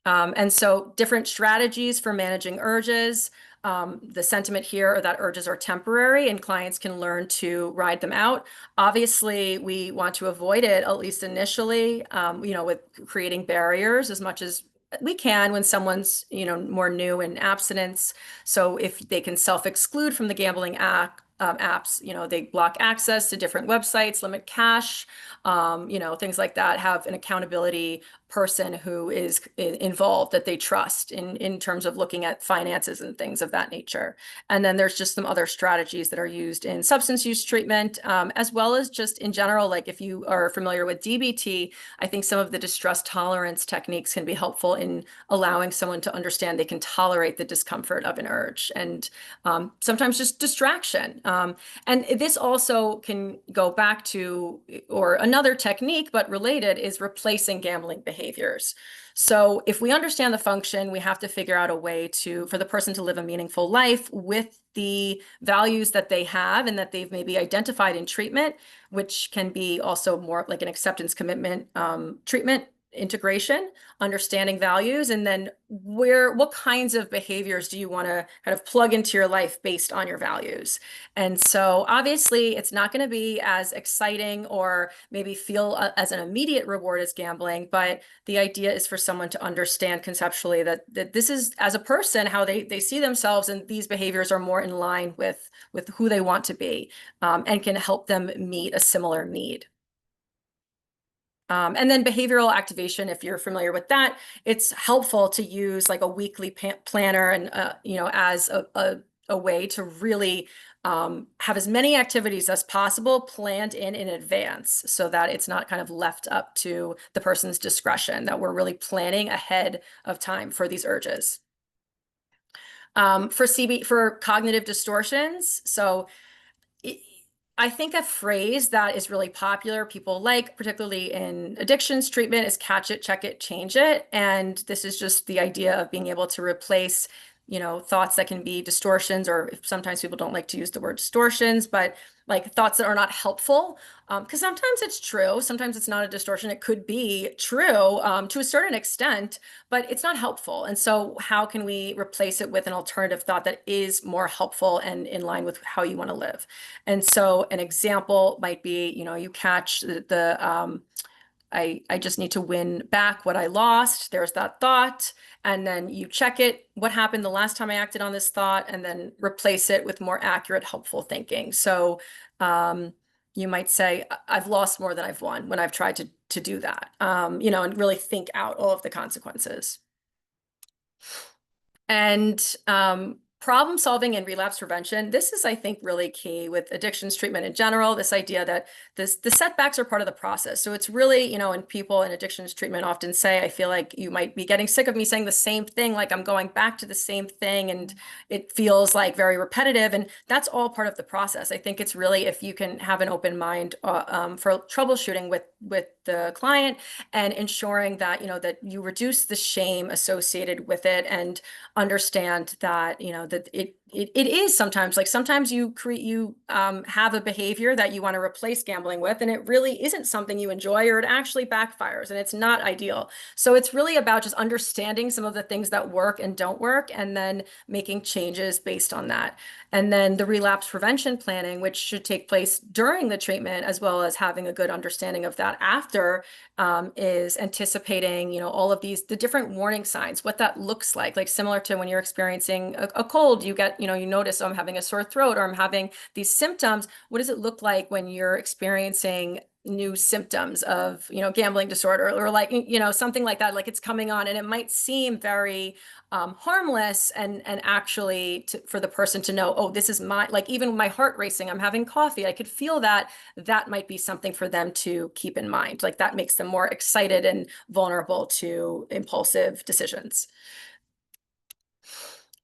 And so different strategies for managing urges. The sentiment here are that urges are temporary and clients can learn to ride them out. Obviously, we want to avoid it, at least initially, with creating barriers as much as we can when someone's, more new in abstinence. So if they can self-exclude from the gambling apps, they block access to different websites, limit cache, things like that, have an accountability person who is involved that they trust in terms of looking at finances and things of that nature. And then there's just some other strategies that are used in substance use treatment, as well as just in general. If you are familiar with DBT, I think some of the distress tolerance techniques can be helpful in allowing someone to understand they can tolerate the discomfort of an urge, and sometimes just distraction. And this also can go back to, or another technique, but related, is replacing gambling behaviors. So if we understand the function, we have to figure out a way for the person to live a meaningful life with the values that they have and that they've maybe identified in treatment, which can be also more like an acceptance commitment treatment integration, understanding values, and then what kinds of behaviors do you want to kind of plug into your life based on your values. And so obviously it's not going to be as exciting or maybe feel as an immediate reward as gambling, but the idea is for someone to understand conceptually that this is, as a person, how they see themselves, and these behaviors are more in line with who they want to be, and can help them meet a similar need. And then behavioral activation, if you're familiar with that, it's helpful to use a weekly planner and, as a way to really have as many activities as possible planned in advance, so that it's not kind of left up to the person's discretion, that we're really planning ahead of time for these urges. For cognitive distortions, so I think a phrase that is really popular, people particularly in addictions treatment, is catch it, check it, change it. And this is just the idea of being able to replace, thoughts that can be distortions, or sometimes people don't like to use the word distortions, but thoughts that are not helpful. Because sometimes it's true, sometimes it's not a distortion. It could be true to a certain extent, but it's not helpful. And so how can we replace it with an alternative thought that is more helpful and in line with how you want to live? And so an example might be, you catch the I just need to win back what I lost. There's that thought. And then you check it. What happened the last time I acted on this thought? And then replace it with more accurate, helpful thinking. So you might say, I've lost more than I've won when I've tried to do that, and really think out all of the consequences. And problem solving and relapse prevention. This is, I think, really key with addictions treatment in general, this idea that the setbacks are part of the process. So it's really, and people in addictions treatment often say, I feel like you might be getting sick of me saying the same thing, like I'm going back to the same thing and it feels like very repetitive. And that's all part of the process. I think it's really, if you can have an open mind for troubleshooting with the client and ensuring that, that you reduce the shame associated with it and understand that, that it is sometimes like sometimes you have a behavior that you want to replace gambling with, and it really isn't something you enjoy, or it actually backfires and it's not ideal. So it's really about just understanding some of the things that work and don't work, and then making changes based on that. And then the relapse prevention planning, which should take place during the treatment, as well as having a good understanding of that after, is anticipating, all of the different warning signs, what that looks like similar to when you're experiencing a cold, you get, you notice, I'm having a sore throat or I'm having these symptoms. What does it look like when you're experiencing new symptoms of, gambling disorder, or like, something like that, like it's coming on, and it might seem very harmless, and actually for the person to know, oh, this is like even my heart racing, I'm having coffee, I could feel that might be something for them to keep in mind. Like that makes them more excited and vulnerable to impulsive decisions.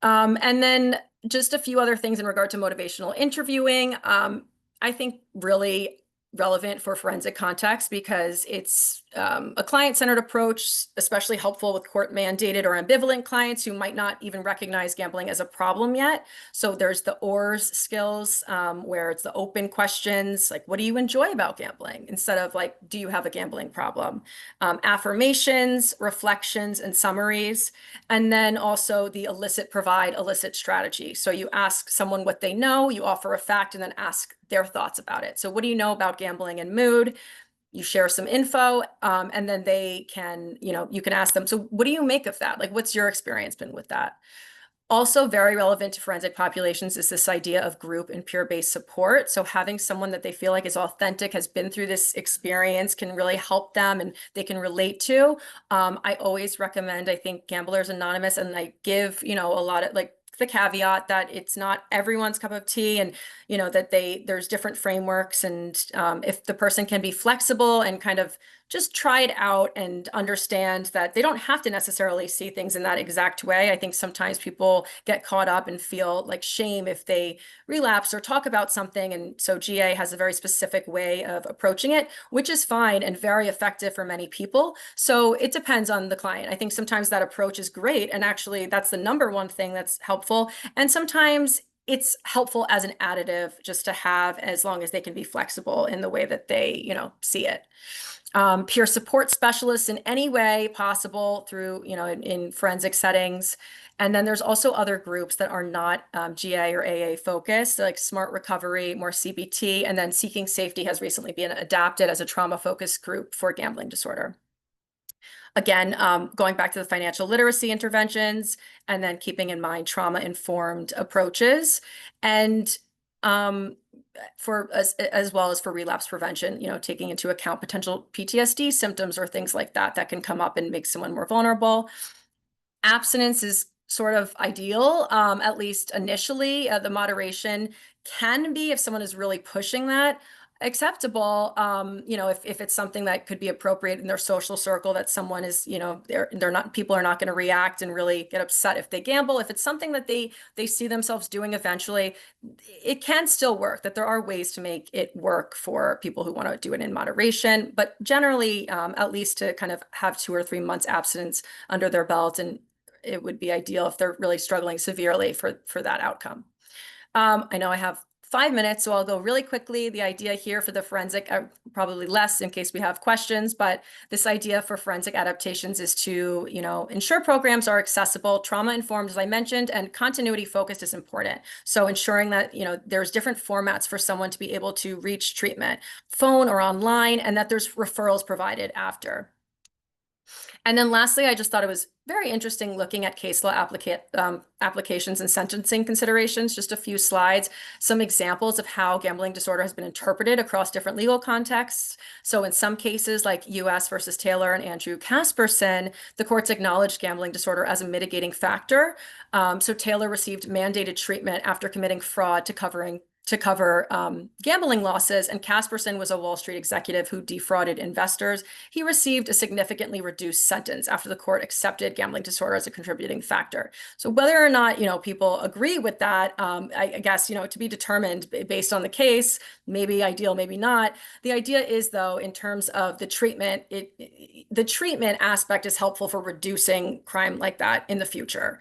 And then just a few other things in regard to motivational interviewing. I think really relevant for forensic context, because it's a client-centered approach, especially helpful with court-mandated or ambivalent clients who might not even recognize gambling as a problem yet. So there's the ORS skills, where it's the open questions, like, what do you enjoy about gambling? Instead of like, do you have a gambling problem? Affirmations, reflections, and summaries. And then also the elicit, provide, elicit strategy. So you ask someone what they know, you offer a fact, and then ask their thoughts about it. So what do you know about gambling and mood? You share some info, and then they can, you can ask them, so what do you make of that? Like, what's your experience been with that? Also very relevant to forensic populations is this idea of group and peer-based support. So having someone that they feel like is authentic, has been through this experience, can really help them and they can relate to. I always recommend, I think, Gamblers Anonymous, and I give, a lot of like the caveat that it's not everyone's cup of tea, and that there's different frameworks, and if the person can be flexible and kind of just try it out and understand that they don't have to necessarily see things in that exact way. I think sometimes people get caught up and feel like shame if they relapse or talk about something. And so GA has a very specific way of approaching it, which is fine and very effective for many people. So it depends on the client. I think sometimes that approach is great, and actually that's the number one thing that's helpful. And sometimes it's helpful as an additive just to have, as long as they can be flexible in the way that they, see it. Peer support specialists in any way possible through, in forensic settings. And then there's also other groups that are not GA or AA focused, like Smart Recovery, more CBT, and then Seeking Safety has recently been adapted as a trauma-focused group for gambling disorder. Again, going back to the financial literacy interventions, and then keeping in mind trauma-informed approaches, and as well as for relapse prevention, taking into account potential PTSD symptoms or things like that can come up and make someone more vulnerable. Abstinence is sort of ideal, at least initially. The moderation can be, if someone is really pushing that, acceptable, if it's something that could be appropriate in their social circle, that someone is, people are not going to react and really get upset if they gamble. If it's something that they see themselves doing eventually, it can still work, that there are ways to make it work for people who want to do it in moderation, but generally, at least to kind of have 2 or 3 months abstinence under their belt, and it would be ideal if they're really struggling severely for that outcome. I know I have 5 minutes, so I'll go really quickly. The idea here for the forensic, probably less in case we have questions, but this idea for forensic adaptations is to, ensure programs are accessible, trauma-informed, as I mentioned, and continuity-focused is important. So ensuring that, there's different formats for someone to be able to reach treatment, phone or online, and that there's referrals provided after. And then lastly, I just thought it was very interesting looking at case law applications and sentencing considerations, just a few slides, some examples of how gambling disorder has been interpreted across different legal contexts. So in some cases, like US versus Taylor and Andrew Casperson, the courts acknowledged gambling disorder as a mitigating factor. So Taylor received mandated treatment after committing fraud to cover gambling losses, and Casperson was a Wall Street executive who defrauded investors. He received a significantly reduced sentence after the court accepted gambling disorder as a contributing factor. So whether or not, people agree with that, I guess, to be determined based on the case, maybe ideal, maybe not. The idea is, though, in terms of the treatment, the treatment aspect is helpful for reducing crime like that in the future.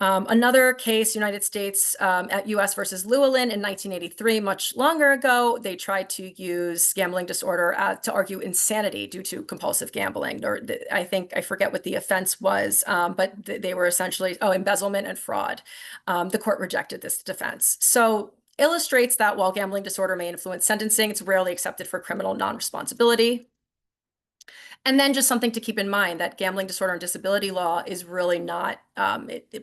Another case, United States at US versus Llewellyn in 1983, much longer ago, they tried to use gambling disorder to argue insanity due to compulsive gambling. Or I forget what the offense was, but they were essentially, embezzlement and fraud. The court rejected this defense. So illustrates that while gambling disorder may influence sentencing, it's rarely accepted for criminal non-responsibility. And then just something to keep in mind that gambling disorder and disability law is really not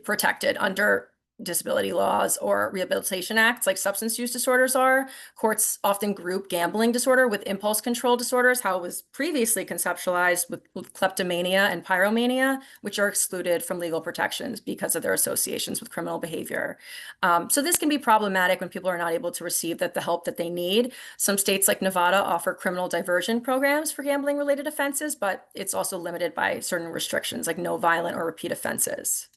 protected under disability laws or rehabilitation acts like substance use disorders are. Courts often group gambling disorder with impulse control disorders, how it was previously conceptualized with kleptomania and pyromania, which are excluded from legal protections because of their associations with criminal behavior. So this can be problematic when people are not able to receive the help that they need. Some states like Nevada offer criminal diversion programs for gambling related offenses, but it's also limited by certain restrictions like no violent or repeat offenses.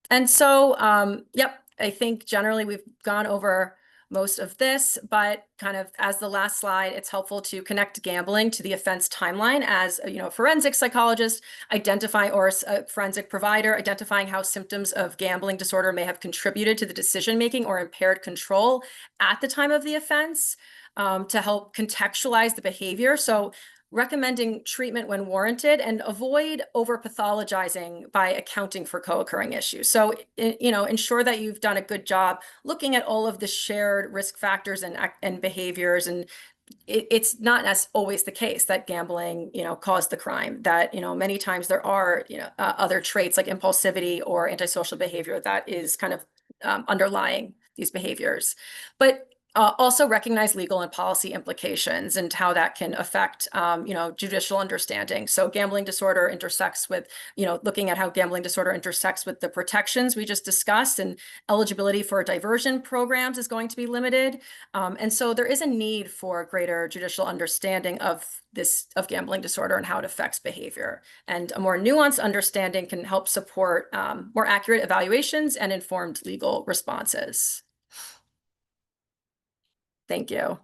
Yep, I think generally we've gone over most of this, but kind of as the last slide, it's helpful to connect gambling to the offense timeline as a forensic psychologist, or a forensic provider, identifying how symptoms of gambling disorder may have contributed to the decision-making or impaired control at the time of the offense, to help contextualize the behavior. So recommending treatment when warranted and avoid over-pathologizing by accounting for co-occurring issues. So, ensure that you've done a good job looking at all of the shared risk factors and behaviors. And it's not as always the case that gambling, caused the crime, that, many times there are, other traits like impulsivity or antisocial behavior that is kind of underlying these behaviors. But also recognize legal and policy implications and how that can affect, judicial understanding. So gambling disorder intersects with, looking at how gambling disorder intersects with the protections we just discussed, and eligibility for diversion programs is going to be limited. And so there is a need for greater judicial understanding of gambling disorder and how it affects behavior. And a more nuanced understanding can help support more accurate evaluations and informed legal responses. Thank you.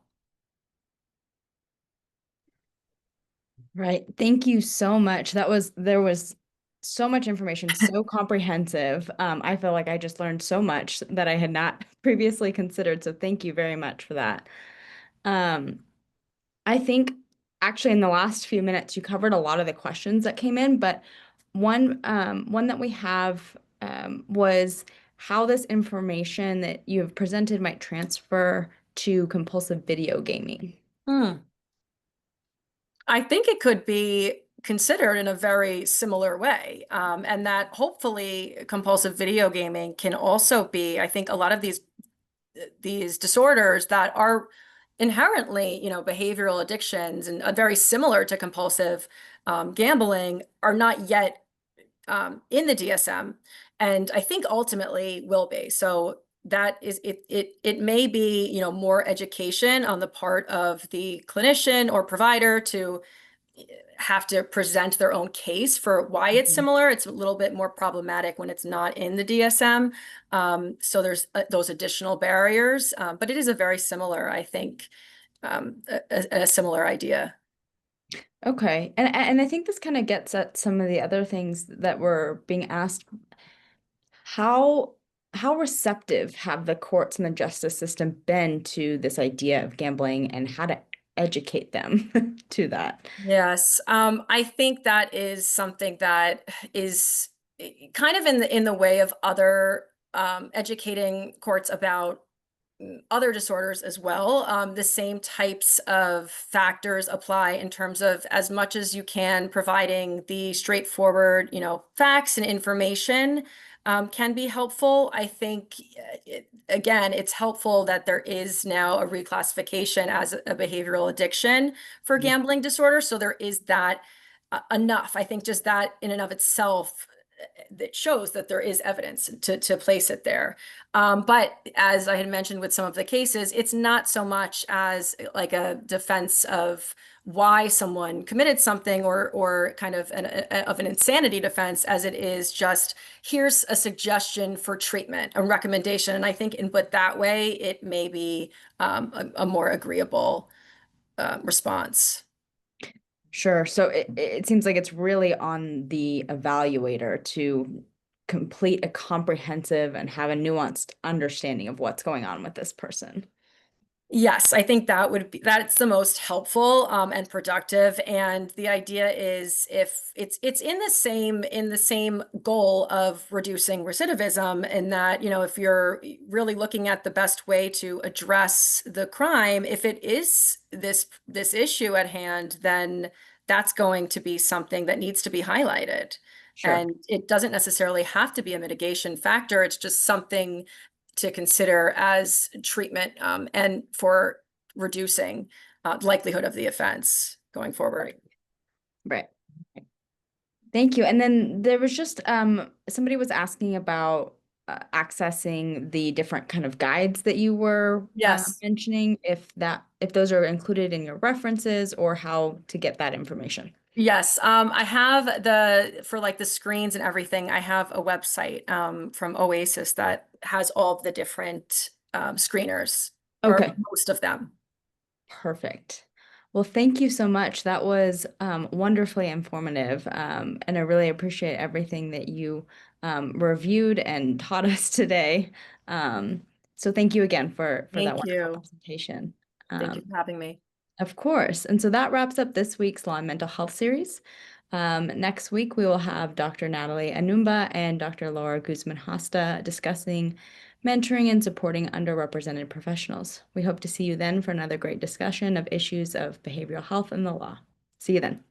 Right. Thank you so much. There was so much information, so comprehensive. I feel like I just learned so much that I had not previously considered. So thank you very much for that. I think actually in the last few minutes, you covered a lot of the questions that came in, but one that we have was how this information that you have presented might transfer to compulsive video gaming. I think it could be considered in a very similar way, and that hopefully compulsive video gaming can also be, I think a lot of these disorders that are inherently, behavioral addictions and very similar to compulsive gambling are not yet in the DSM, and I think ultimately will be. So that is it may be, more education on the part of the clinician or provider to have to present their own case for why it's similar. It's a little bit more problematic when it's not in the DSM. So there's those additional barriers, but it is a very similar, I think, a similar idea. Okay. And I think this kind of gets at some of the other things that were being asked. How how receptive have the courts and the justice system been to this idea of gambling and how to educate them to that? Yes, I think that is something that is kind of in the way of other educating courts about other disorders as well. The same types of factors apply in terms of as much as you can providing the straightforward, facts and information can be helpful. I think, again, it's helpful that there is now a reclassification as a behavioral addiction for Mhm. gambling disorder. So there is that enough. I think just that in and of itself that shows that there is evidence to place it there. But as I had mentioned with some of the cases, it's not so much as like a defense of why someone committed something or kind of an insanity defense as it is just here's a suggestion for treatment, a recommendation. And I think in but that way it may be a more agreeable response. Sure. So it seems like it's really on the evaluator to complete a comprehensive and have a nuanced understanding of what's going on with this person. Yes, I think that's the most helpful and productive. And the idea is if it's in the same goal of reducing recidivism, in that, if you're really looking at the best way to address the crime, if it is this issue at hand, then that's going to be something that needs to be highlighted. Sure. And it doesn't necessarily have to be a mitigation factor. It's just something to consider as treatment and for reducing likelihood of the offense going forward. Right. Thank you. And then there was just somebody was asking about accessing the different kind of guides that you were Yes. mentioning, if those are included in your references or how to get that information. Yes, I have for like the screens and everything, I have a website from Oasis that has all of the different screeners, or Okay. most of them. Perfect. Well, thank you so much. That was wonderfully informative, and I really appreciate everything that you reviewed and taught us today. So thank you again for that Thank wonderful you. presentation. Thank you Um, for having me. of course. And so that wraps up this week's Law and Mental Health series. Next week, we will have Dr. Natalie Anumba and Dr. Laura Guzman Hosta discussing mentoring and supporting underrepresented professionals. We hope to see you then for another great discussion of issues of behavioral health and the law. See you then.